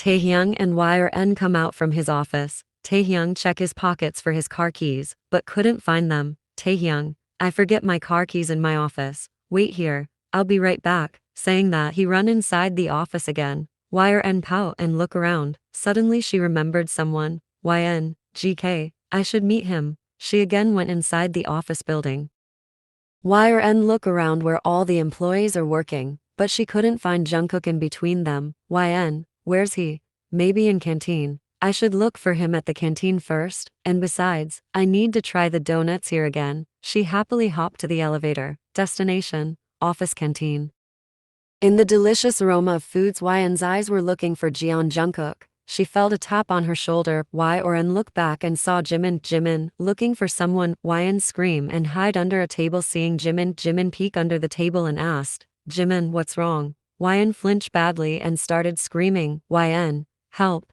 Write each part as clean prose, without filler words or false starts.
Taehyung and Y or N come out from his office. Taehyung check his pockets for his car keys, but couldn't find them. Taehyung, I forget my car keys in my office. Wait here, I'll be right back. Saying that, he run inside the office again. Y or N pout and look around. Suddenly she remembered someone. YN, GK, I should meet him. She again went inside the office building. Y or N look around where all the employees are working, but she couldn't find Jungkook in between them. YN, where's he? Maybe in canteen. I should look for him at the canteen first, and besides, I need to try the donuts here again. She happily hopped to the elevator. Destination, office canteen. In the delicious aroma of foods, YN's eyes were looking for Jeon Jungkook. She felt a tap on her shoulder. Y or N looked back and saw Jimin, looking for someone. YN scream and hide under a table. Seeing Jimin peek under the table and asked, Jimin, what's wrong? YN flinched badly and started screaming, YN, help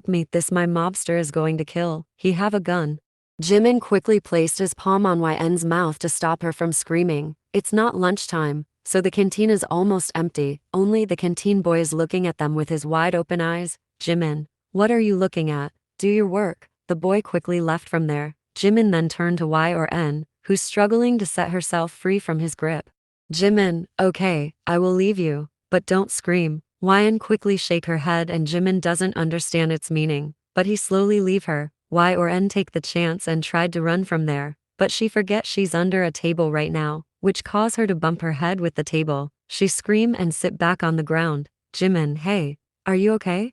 me, this my mobster is going to kill, he have a gun. Jimin quickly placed his palm on YN's mouth to stop her from screaming. It's not lunchtime, so the canteen is almost empty, only the canteen boy is looking at them with his wide open eyes. Jimin, what are you looking at? Do your work. The boy quickly left from there. Jimin then turned to Y or N, who's struggling to set herself free from his grip. Jimin, okay, I will leave you, but don't scream. YN quickly shake her head and Jimin doesn't understand its meaning, but he slowly leave her. Y or N take the chance and tried to run from there, but she forget she's under a table right now, which cause her to bump her head with the table. She scream and sit back on the ground. Jimin, hey, are you okay?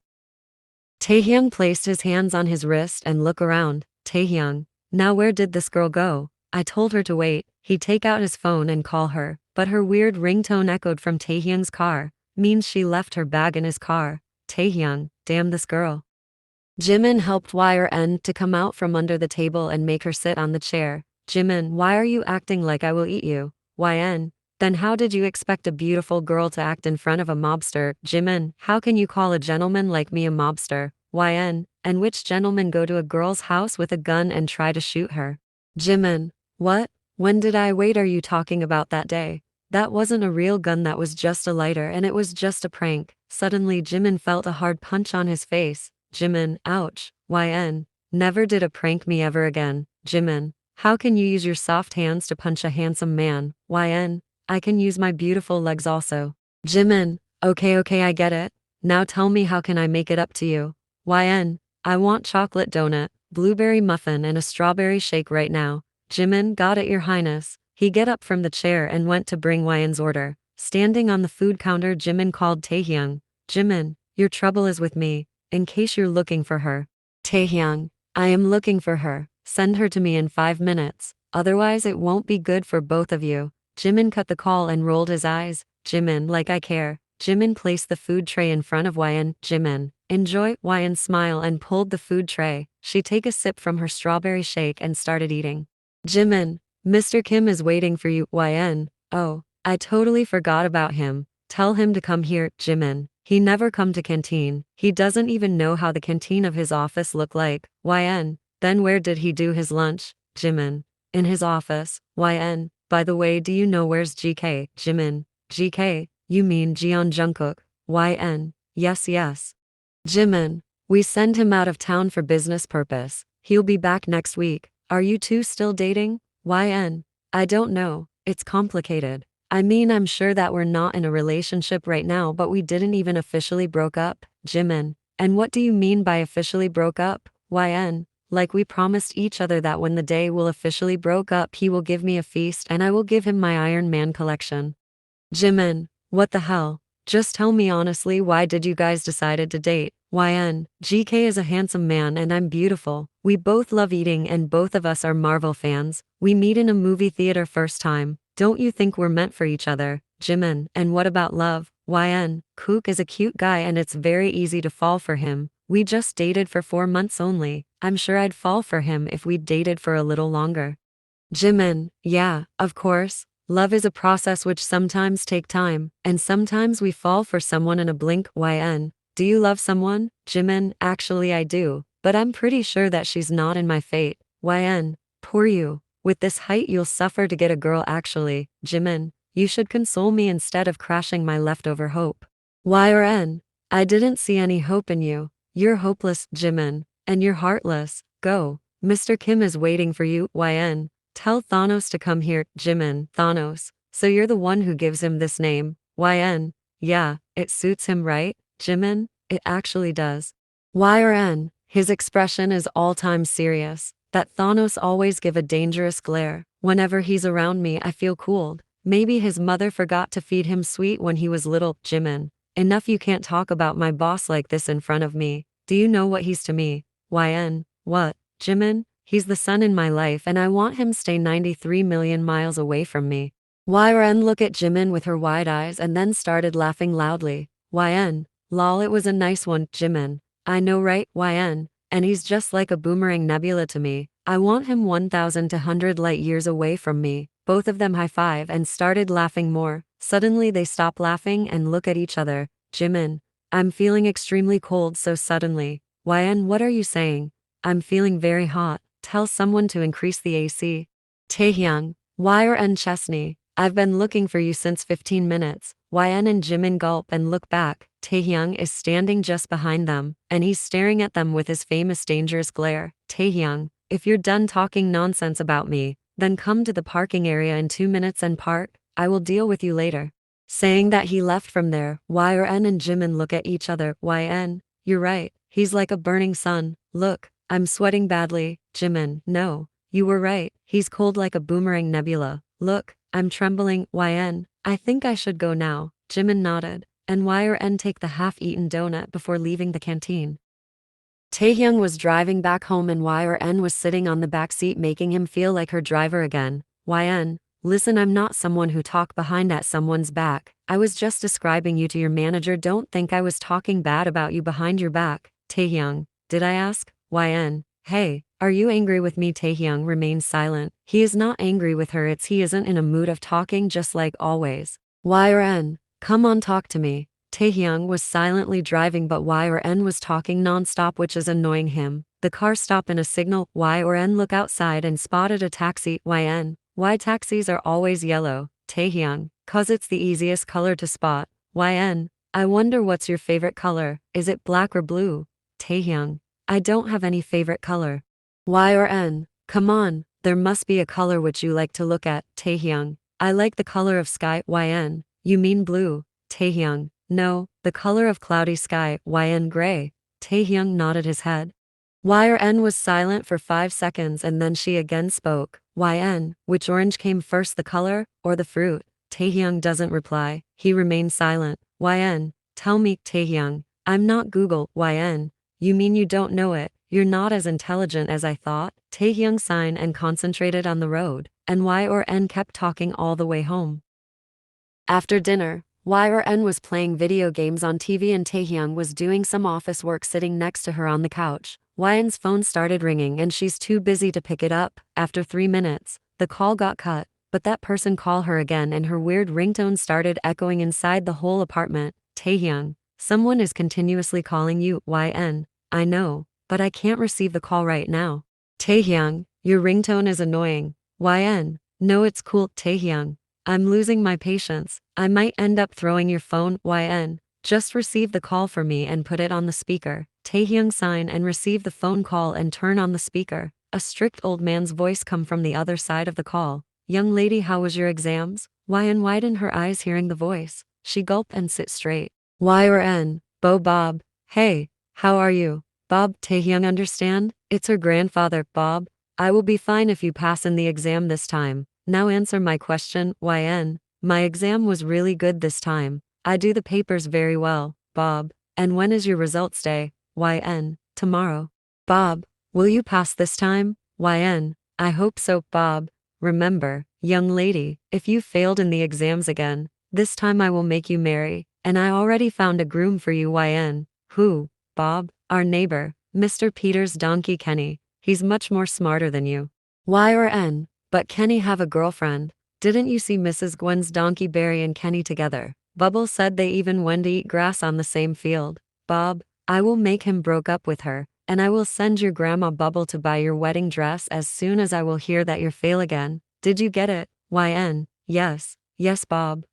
Taehyung placed his hands on his wrist and look around. Taehyung, now where did this girl go? I told her to wait. He take out his phone and call her, but her weird ringtone echoed from Taehyung's car. Means she left her bag in his car. Taehyung, damn this girl. Jimin helped Y or N to come out from under the table and make her sit on the chair. Jimin, why are you acting like I will eat you? YN, then how did you expect a beautiful girl to act in front of a mobster? Jimin, how can you call a gentleman like me a mobster? YN, and which gentleman go to a girl's house with a gun and try to shoot her? Jimin, what? When did I wait? Are you talking about that day? That wasn't a real gun, that was just a lighter and it was just a prank. Suddenly Jimin felt a hard punch on his face. Jimin, ouch. YN, never did a prank me ever again. Jimin, how can you use your soft hands to punch a handsome man? YN, I can use my beautiful legs also. Jimin, okay, I get it. Now tell me, how can I make it up to you? YN, I want chocolate donut, blueberry muffin and a strawberry shake right now. Jimin, got it, your highness. He get up from the chair and went to bring YN's order. Standing on the food counter, Jimin called Taehyung. Jimin, your trouble is with me, in case you're looking for her. Taehyung, I am looking for her. Send her to me in 5 minutes, otherwise it won't be good for both of you. Jimin cut the call and rolled his eyes. Jimin, like I care. Jimin placed the food tray in front of YN. Jimin, enjoy. YN smile and pulled the food tray. She take a sip from her strawberry shake and started eating. Jimin, Mr. Kim is waiting for you. YN, oh, I totally forgot about him. Tell him to come here. Jimin, he never come to canteen. He doesn't even know how the canteen of his office look like. YN, then where did he do his lunch? Jimin, in his office. YN, by the way, do you know where's GK? Jimin, GK, you mean Jeon Jungkook? YN, yes. Jimin, we send him out of town for business purpose. He'll be back next week. Are you two still dating? YN, I don't know, it's complicated. I mean, I'm sure that we're not in a relationship right now, but we didn't even officially broke up. Jimin, and what do you mean by officially broke up? YN, like we promised each other that when the day will officially broke up, he will give me a feast and I will give him my Iron Man collection. Jimin, what the hell? Just tell me honestly, why did you guys decided to date? YN, GK is a handsome man and I'm beautiful. We both love eating and both of us are Marvel fans. We meet in a movie theater first time. Don't you think we're meant for each other? Jimin, and what about love? YN, Kook is a cute guy and it's very easy to fall for him. We just dated for 4 months only. I'm sure I'd fall for him if we'd dated for a little longer. Jimin, yeah, of course. Love is a process which sometimes take time, and sometimes we fall for someone in a blink. YN, do you love someone? Jimin, actually I do, but I'm pretty sure that she's not in my fate. YN, poor you. With this height you'll suffer to get a girl actually. Jimin, you should console me instead of crashing my leftover hope. Y or N, I didn't see any hope in you. You're hopeless, Jimin. And you're heartless. Go. Mr. Kim is waiting for you, YN. Tell Thanos to come here, Jimin. Thanos. So you're the one who gives him this name, YN. Yeah, it suits him, right, Jimin? It actually does. YRN. His expression is all-time serious. That Thanos always give a dangerous glare. Whenever he's around me, I feel cooled. Maybe his mother forgot to feed him sweet when he was little, Jimin. Enough, you can't talk about my boss like this in front of me. Do you know what he's to me? YN. What, Jimin? He's the sun in my life and I want him stay 93 million miles away from me. YN looked at Jimin with her wide eyes and then started laughing loudly. YN. Lol, it was a nice one, Jimin. I know, right, YN? And he's just like a boomerang nebula to me. I want him 1,200 light years away from me. Both of them high-five and started laughing more. Suddenly they stop laughing and look at each other. Jimin. I'm feeling extremely cold so suddenly. YN, what are you saying? I'm feeling very hot. Tell someone to increase the AC. Taehyung. YN Chesney. I've been looking for you since 15 minutes. YN and Jimin gulp and look back. Taehyung is standing just behind them, and he's staring at them with his famous dangerous glare. Taehyung, if you're done talking nonsense about me, then come to the parking area in 2 minutes and park. I will deal with you later. Saying that he left from there. YN and Jimin look at each other. YN, you're right. He's like a burning sun. Look, I'm sweating badly. Jimin, no, you were right. He's cold like a boomerang nebula. Look, I'm trembling. YN, I think I should go now. Jimin nodded, and YN take the half-eaten donut before leaving the canteen. Taehyung was driving back home and YN was sitting on the back seat making him feel like her driver again. YN, listen, I'm not someone who talk behind at someone's back. I was just describing you to your manager. Don't think I was talking bad about you behind your back. Taehyung, did I ask? YN, hey, are you angry with me? Taehyung remains silent. He is not angry with her, it's he isn't in a mood of talking just like always. YN, come on, talk to me. Taehyung was silently driving but YN was talking non-stop, which is annoying him. The car stopped in a signal. YN look outside and spotted a taxi. YN, why taxis are always yellow? Taehyung, cause it's the easiest color to spot. YN, I wonder what's your favorite color, is it black or blue? Taehyung, I don't have any favorite color. YN, come on, there must be a color which you like to look at. Taehyung, I like the color of sky. YN, you mean blue? Taehyung, no, the color of cloudy sky. YN, gray. Taehyung nodded his head. YN was silent for 5 seconds and then she again spoke. YN, which orange came first, the color or the fruit? Taehyung doesn't reply. He remains silent. YN, tell me. Taehyung, I'm not Google. YN, you mean you don't know it? You're not as intelligent as I thought. Taehyung sighed and concentrated on the road, and YN kept talking all the way home. After dinner, YN was playing video games on TV and Taehyung was doing some office work sitting next to her on the couch. YN's phone started ringing and she's too busy to pick it up. After 3 minutes, the call got cut, but that person called her again and her weird ringtone started echoing inside the whole apartment. Taehyung, someone is continuously calling you. YN, I know, but I can't receive the call right now. Taehyung, your ringtone is annoying. YN, no, it's cool. Taehyung, I'm losing my patience. I might end up throwing your phone. YN, just receive the call for me and put it on the speaker. Taehyung sighed and received the phone call and turn on the speaker. A strict old man's voice come from the other side of the call. Young lady, how was your exams? YN widened her eyes hearing the voice. She gulped and sit straight. YN, Bob. Hey, how are you? Bob. Taehyung understand? It's her grandfather. Bob, I will be fine if you pass in the exam this time. Now answer my question. YN, my exam was really good this time. I do the papers very well. Bob, and when is your results day? YN, tomorrow. Bob, will you pass this time? YN, I hope so. Bob, remember, young lady, if you failed in the exams again, this time I will make you marry, and I already found a groom for you. YN, who? Bob, our neighbor, Mr. Peter's donkey Kenny. He's much more smarter than you. YN, but Kenny have a girlfriend. Didn't you see Mrs. Gwen's donkey Barry and Kenny together? Bubble said they even went to eat grass on the same field. Bob, I will make him broke up with her, and I will send your grandma Bubble to buy your wedding dress as soon as I will hear that you're fail again. Did you get it? YN, yes, Bob,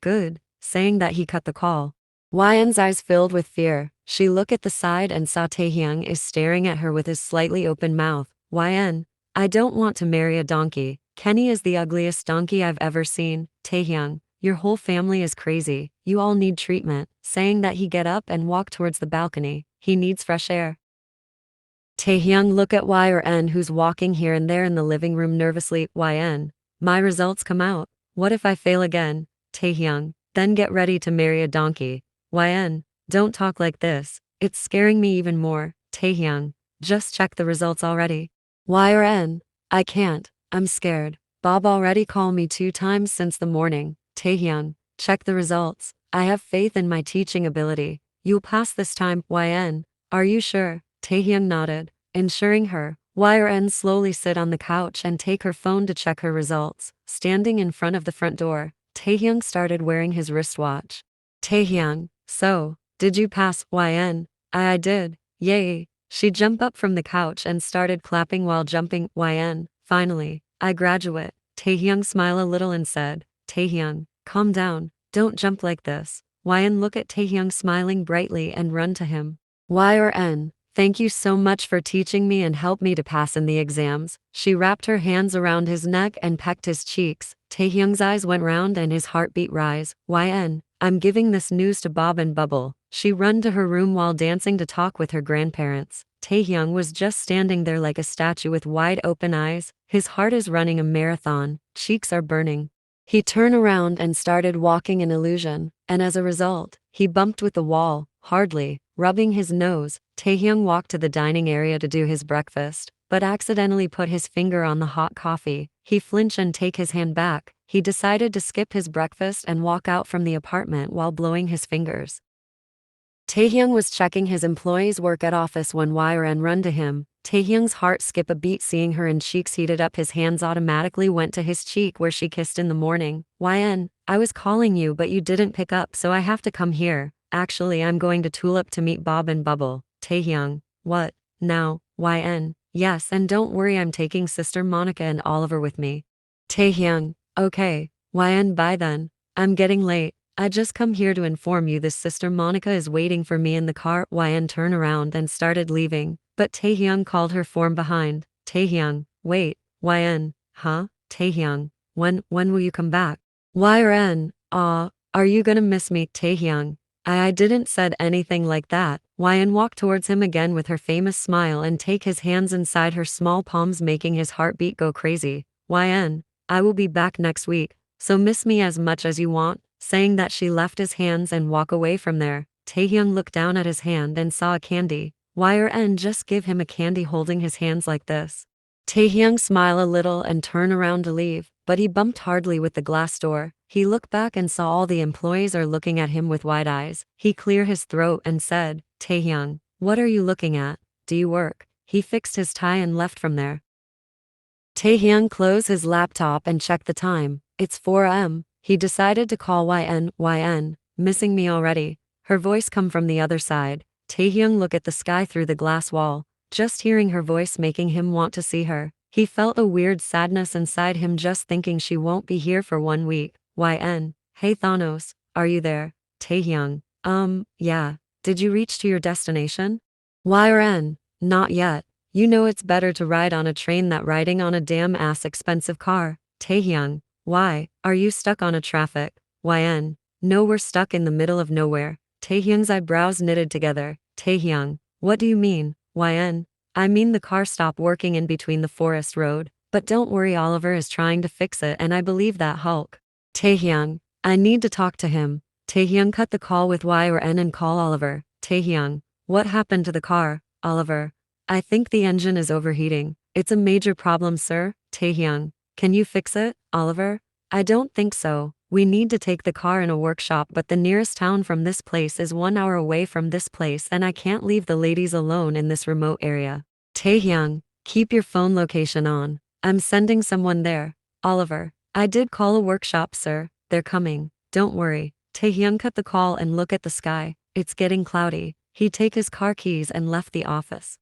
good. Saying that he cut the call. YN's eyes filled with fear. She looked at the side and saw Taehyung is staring at her with his slightly open mouth. YN. I don't want to marry a donkey. Kenny is the ugliest donkey I've ever seen. Taehyung, your whole family is crazy. You all need treatment. Saying that he get up and walk towards the balcony. He needs fresh air. Taehyung look at YN who's walking here and there in the living room nervously. YN. My results come out. What if I fail again? Taehyung. Then get ready to marry a donkey. YN. Don't talk like this. It's scaring me even more. Taehyung. Just check the results already. YN. I can't. I'm scared. Bob already called me 2 times since the morning. Taehyung. Check the results. I have faith in my teaching ability. You'll pass this time. YN. Are you sure? Taehyung nodded, ensuring her. YN slowly sit on the couch and take her phone to check her results. Standing in front of the front door, Taehyung started wearing his wristwatch. Taehyung, so, did you pass? YN. I did. Yay. She jumped up from the couch and started clapping while jumping. YN. Finally, I graduate. Taehyung smiled a little and said, Taehyung, calm down. Don't jump like this. YN look at Taehyung smiling brightly and run to him. YN. Thank you so much for teaching me and help me to pass in the exams. She wrapped her hands around his neck and pecked his cheeks. Taehyung's eyes went round and his heartbeat rise. YN. I'm giving this news to Bob and Bubble. She run to her room while dancing to talk with her grandparents. Taehyung was just standing there like a statue with wide open eyes. His heart is running a marathon. Cheeks are burning. He turned around and started walking in illusion, and as a result, he bumped with the wall, hardly, rubbing his nose. Taehyung walked to the dining area to do his breakfast, but accidentally put his finger on the hot coffee. He flinched and take his hand back. He decided to skip his breakfast and walk out from the apartment while blowing his fingers. Taehyung was checking his employees' work at office when YN run to him. Taehyung's heart skipped a beat seeing her and cheeks heated up. His hands automatically went to his cheek where she kissed in the morning. YN, I was calling you but you didn't pick up so I have to come here. Actually I'm going to Tulip to meet Bob and Bubble. Taehyung, what? Now? YN, yes and don't worry I'm taking Sister Monica and Oliver with me. Taehyung, okay. YN bye then. I'm getting late. I just come here to inform you this Sister Monica is waiting for me in the car. YN turned around and started leaving, but Taehyung called her from behind. Taehyung, wait. YN, huh? Taehyung, when will you come back? YN, are you gonna miss me? Taehyung, I didn't said anything like that. YN walked towards him again with her famous smile and take his hands inside her small palms making his heartbeat go crazy. YN, I will be back next week, so miss me as much as you want. Saying that she left his hands and walk away from there. Taehyung looked down at his hand and saw a candy. YN just give him a candy holding his hands like this. Taehyung smiled a little and turned around to leave, but he bumped hardly with the glass door. He looked back and saw all the employees are looking at him with wide eyes. He cleared his throat and said, Taehyung, what are you looking at? Do you work? He fixed his tie and left from there. Taehyung closed his laptop and checked the time. It's 4 a.m. He decided to call YN, missing me already. Her voice come from the other side. Taehyung looked at the sky through the glass wall, just hearing her voice making him want to see her. He felt a weird sadness inside him just thinking she won't be here for 1 week. YN, hey Thanos, are you there? Taehyung, yeah. Did you reach to your destination? YN, not yet. You know it's better to ride on a train than riding on a damn ass expensive car. Taehyung, why, are you stuck on a traffic? YN, no we're stuck in the middle of nowhere. Taehyung's eyebrows knitted together. Taehyung, what do you mean? YN, I mean the car stopped working in between the forest road, but don't worry Oliver is trying to fix it and I believe that Hulk. Taehyung, I need to talk to him. Taehyung cut the call with YN and call Oliver. Taehyung, what happened to the car? Oliver, I think the engine is overheating. It's a major problem sir. Taehyung, can you fix it, Oliver? I don't think so. We need to take the car in a workshop but the nearest town from this place is 1 hour away from this place and I can't leave the ladies alone in this remote area. Taehyung, keep your phone location on. I'm sending someone there. Oliver, I did call a workshop sir. They're coming. Don't worry. Taehyung cut the call and looked at the sky. It's getting cloudy. He take his car keys and left the office.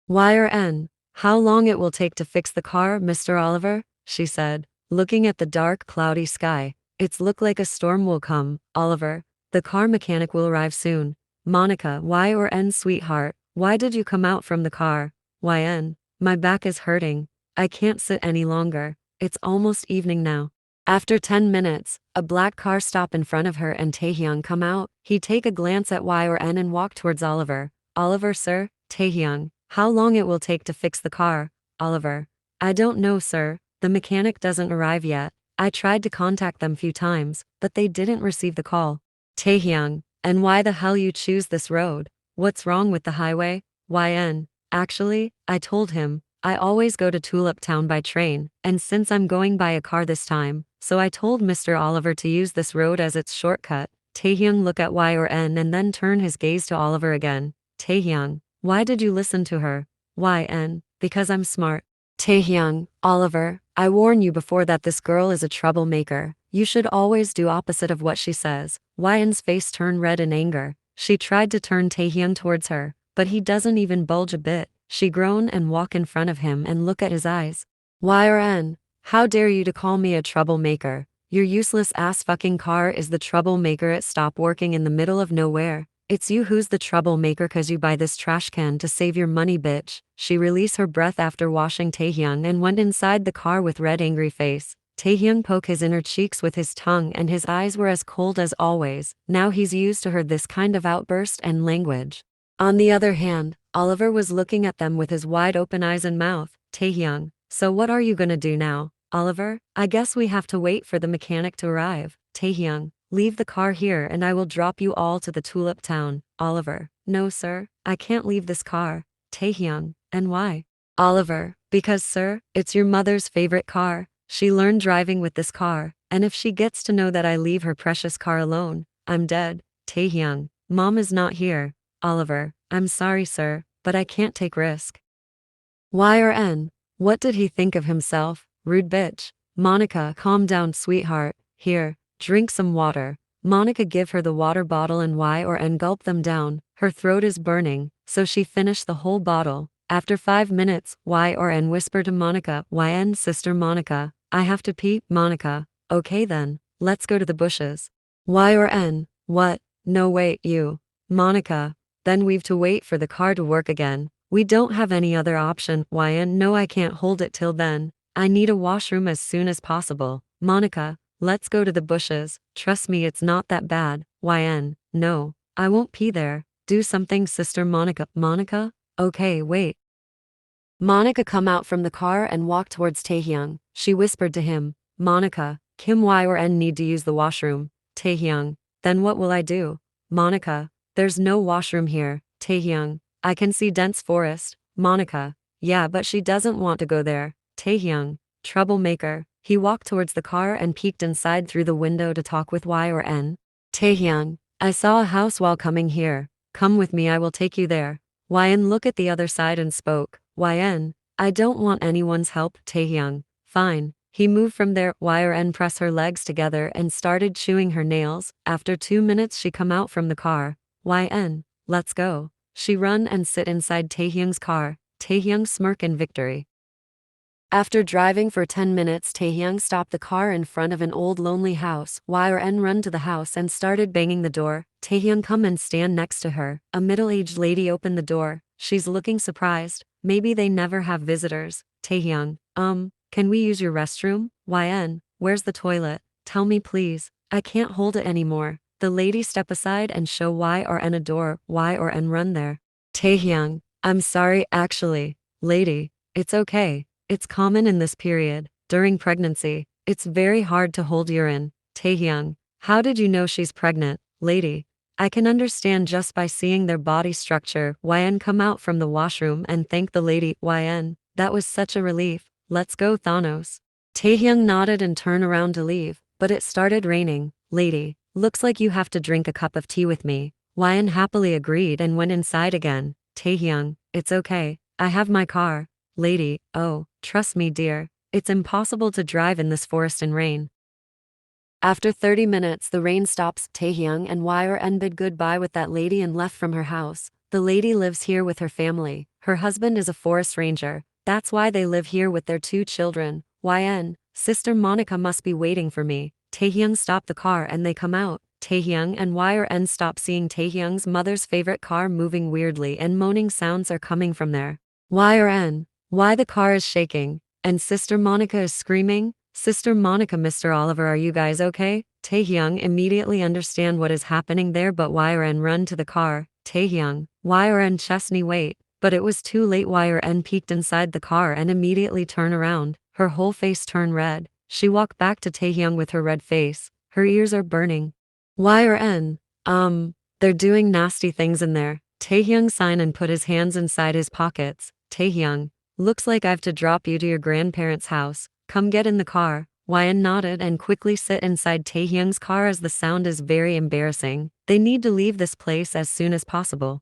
YN, how long it will take to fix the car, Mr. Oliver? She said, looking at the dark, cloudy sky. It's look like a storm will come, Oliver. The car mechanic will arrive soon. Monica, Y or N sweetheart, why did you come out from the car? YN, my back is hurting. I can't sit any longer. It's almost evening now. After 10 minutes, a black car stop in front of her and Taehyung come out. He take a glance at Y or N and walk towards Oliver. Oliver, sir? Taehyung, how long it will take to fix the car? Oliver, I don't know, sir. The mechanic doesn't arrive yet. I tried to contact them few times, but they didn't receive the call. Taehyung, and why the hell you choose this road? What's wrong with the highway? YN, actually, I told him, I always go to Tulip Town by train, and since I'm going by a car this time, so I told Mr. Oliver to use this road as its shortcut. Taehyung look at Y or N and then turn his gaze to Oliver again. Taehyung, why did you listen to her? YN, because I'm smart. Taehyung, Oliver, I warn you before that this girl is a troublemaker. You should always do opposite of what she says. YN's face turned red in anger. She tried to turn Taehyung towards her, but he doesn't even bulge a bit. She groan and walk in front of him and look at his eyes. Y or N, how dare you to call me a troublemaker? Your useless ass fucking car is the troublemaker. It stop working in the middle of nowhere. It's you who's the troublemaker cause you buy this trash can to save your money, bitch. She released her breath after washing Taehyung and went inside the car with red angry face. Taehyung poked his inner cheeks with his tongue and his eyes were as cold as always. Now he's used to her this kind of outburst and language. On the other hand, Oliver was looking at them with his wide open eyes and mouth. Taehyung, so what are you gonna do now? Oliver, I guess we have to wait for the mechanic to arrive. Taehyung, leave the car here and I will drop you all to the Tulip Town. Oliver, no sir, I can't leave this car. Taehyung, and why? Oliver, because sir, it's your mother's favorite car. She learned driving with this car, and if she gets to know that I leave her precious car alone, I'm dead. Taehyung, mom is not here. Oliver, I'm sorry sir, but I can't take risk. Y or N, what did he think of himself? Rude bitch. Monica, calm down sweetheart. Here, drink some water. Monica give her the water bottle and Y or N gulp them down. Her throat is burning, so she finished the whole bottle. After 5 minutes, Y or N whispered to Monica, YN sister Monica, I have to pee. Monica, okay then, let's go to the bushes. Y or N, what? No wait, you. Monica, then we've to wait for the car to work again. We don't have any other option. YN, no I can't hold it till then. I need a washroom as soon as possible. Monica, let's go to the bushes. Trust me it's not that bad. YN, no, I won't pee there. Do something sister Monica. Monica? Okay, wait. Monica come out from the car and walked towards Taehyung. She whispered to him, Monica, Kim Y or N need to use the washroom. Taehyung, then what will I do? Monica, there's no washroom here. Taehyung, I can see dense forest. Monica, yeah but she doesn't want to go there. Taehyung, troublemaker. He walked towards the car and peeked inside through the window to talk with Y or N. Taehyung, I saw a house while coming here. Come with me I will take you there. YN looked at the other side and spoke. YN, I don't want anyone's help. Taehyung, fine. He moved from there. Y or N pressed her legs together and started chewing her nails. After 2 minutes she come out from the car. YN, let's go. She run and sit inside Taehyung's car. Taehyung smirk in victory. After driving for 10 minutes Taehyung stopped the car in front of an old lonely house. Y or N run to the house and started banging the door. Taehyung come and stand next to her. A middle-aged lady opened the door. She's looking surprised. Maybe they never have visitors. Taehyung, can we use your restroom? YN, where's the toilet? Tell me please. I can't hold it anymore. The lady step aside and show Y or N a door. Y or N run there. Taehyung, I'm sorry actually. Lady, it's okay. It's common in this period. During pregnancy, it's very hard to hold urine. Taehyung, how did you know she's pregnant? Lady, I can understand just by seeing their body structure. YN come out from the washroom and thank the lady. YN, that was such a relief. Let's go Thanos. Taehyung nodded and turned around to leave, but it started raining. Lady, looks like you have to drink a cup of tea with me. YN happily agreed and went inside again. Taehyung, it's okay. I have my car. Lady, oh, trust me dear, it's impossible to drive in this forest in rain. After 30 minutes the rain stops. Taehyung and Y or N bid goodbye with that lady and left from her house. The lady lives here with her family. Her husband is a forest ranger. That's why they live here with their 2 children. YN, sister Monica must be waiting for me. Taehyung stopped the car and they come out. Taehyung and YRN stop seeing Taehyung's mother's favorite car moving weirdly and moaning sounds are coming from there. YRN, why the car is shaking? And Sister Monica is screaming. Sister Monica, Mr. Oliver, are you guys okay? Taehyung immediately understand what is happening there but YRN run to the car. Taehyung, YRN Chesney wait. But it was too late. YRN peeked inside the car and immediately turned around. Her whole face turned red. She walked back to Taehyung with her red face. Her ears are burning. YRN, they're doing nasty things in there. Taehyung sighed and put his hands inside his pockets. Taehyung, looks like I've to drop you to your grandparents' house. Come get in the car. YN nodded and quickly sit inside Taehyung's car as the sound is very embarrassing. They need to leave this place as soon as possible.